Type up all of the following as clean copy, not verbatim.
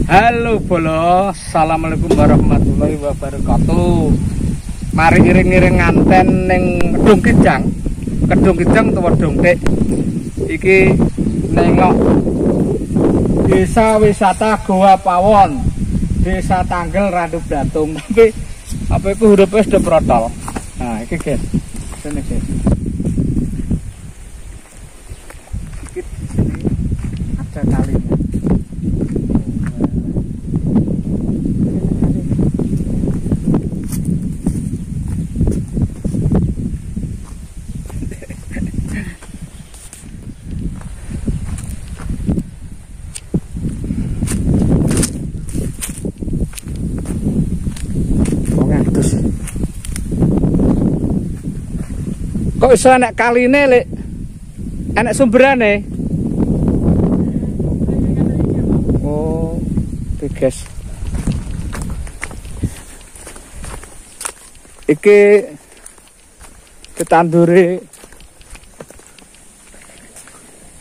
Halo bolo, assalamualaikum warahmatullahi wabarakatuh. Mari iring-iring nganten ning Kedung Kijang utawa Dongtek. Iki nengok desa wisata Goa Pawon, desa Tanggel Randu Blatung. Tapi apa itu hurufnya sudah protol. Nah, iki guys, sini guys. Sedikit di sini ada kalinya. Kok iso enek kaline, Lek? Enek sumberane? Oh, iki guys. Iki ketandure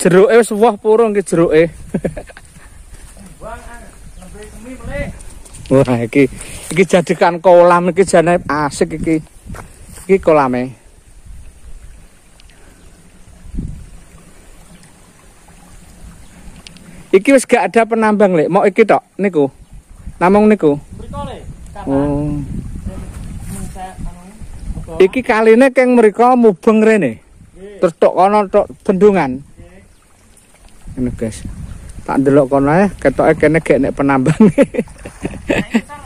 jeruke wis woh purung iki jeruke. Wah, iki jadikan kolam iki jane asik iki. Iki kolame. Iki wis gak ada penambang, Lek. Mau iki tok niku. Namung niku. Oh. Iki kaline keng mriko mubeng rene. Terus tok kono tok bendungan. Ini guys. Tak ndelok kono ae ketoke kene gek nek penambang.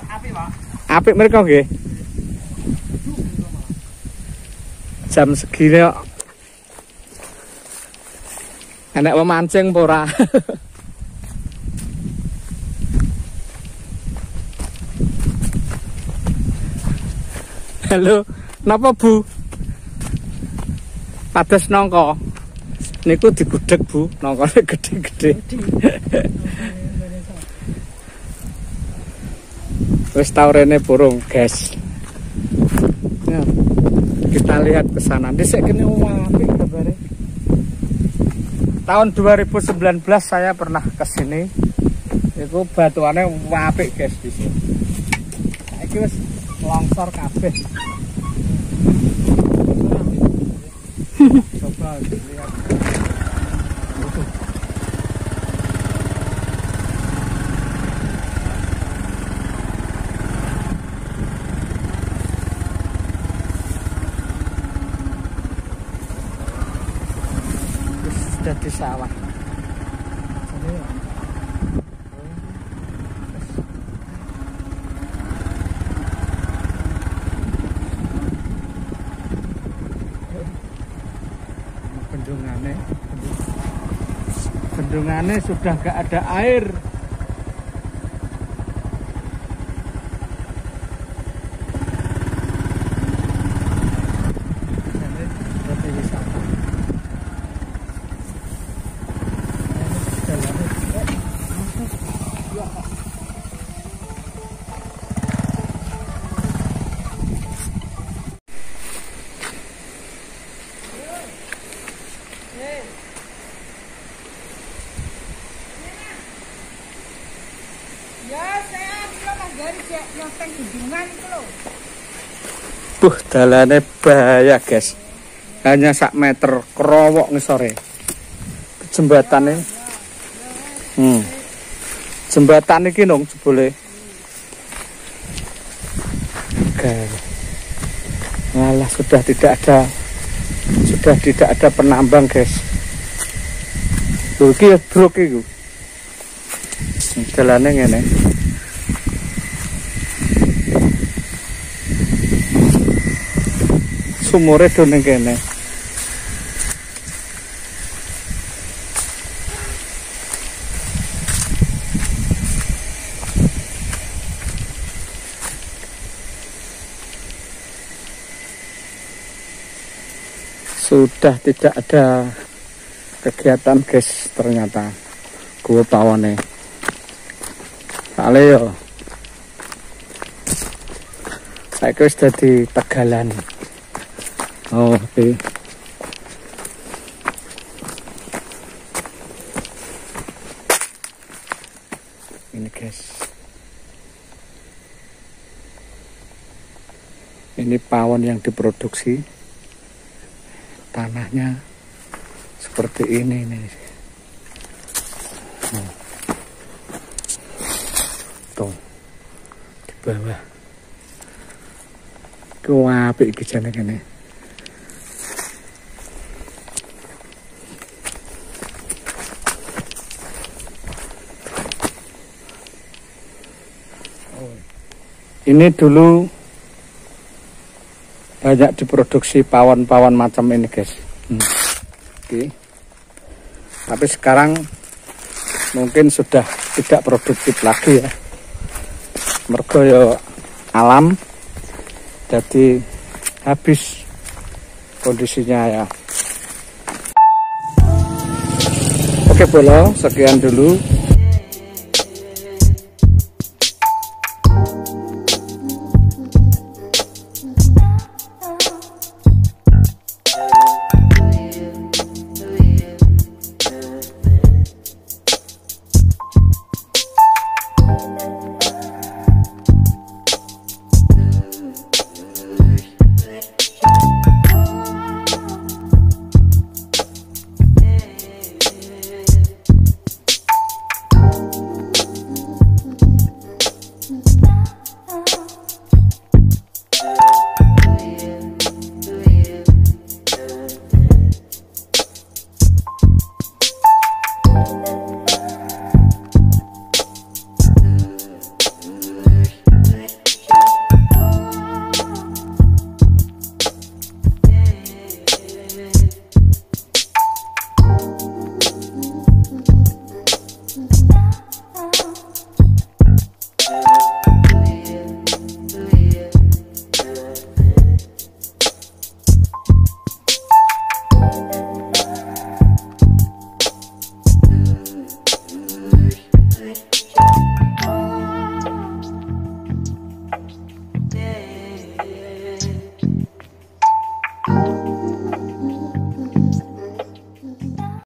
Apik, Pak. Apik mriko nggih. Jam segini kok. Enek memancing apa ora? Halo, napa Bu? Pados nangka. Niku digudheg Bu, nangkane gede-gede. Wis tau rene burung, guys. Ya, kita lihat ke sana. Dhisik kene apik kabare. Tahun 2019 saya pernah ke sini. Iku batuane apik, guys, di sini. Iki wis longsor kabeh. Coba lihat. Sudah di sawah. Bendungannya sudah gak ada air. Dalane bahaya, guys. Hanya sak meter kerowok ngisore. Jembatane. Jembatan iki nong jebule. Oke. Malah sudah tidak ada penambang, guys. Tuh iki brok iku. Dalane ngene. Sumure do ning kene. Sudah tidak ada kegiatan, guys, ternyata Goa Pawone. Sale yo. Saiki wis dadi Tegalan. Oh, oke. Ini guys. Ini pawon yang diproduksi. Tanahnya seperti ini nih. Tuh di bawah. Apik iki jane kene. Ini dulu banyak diproduksi pawon-pawon macam ini guys. Oke. Tapi sekarang mungkin sudah tidak produktif lagi ya. Mergo yo alam, jadi habis kondisinya ya. Oke Bolo, sekian dulu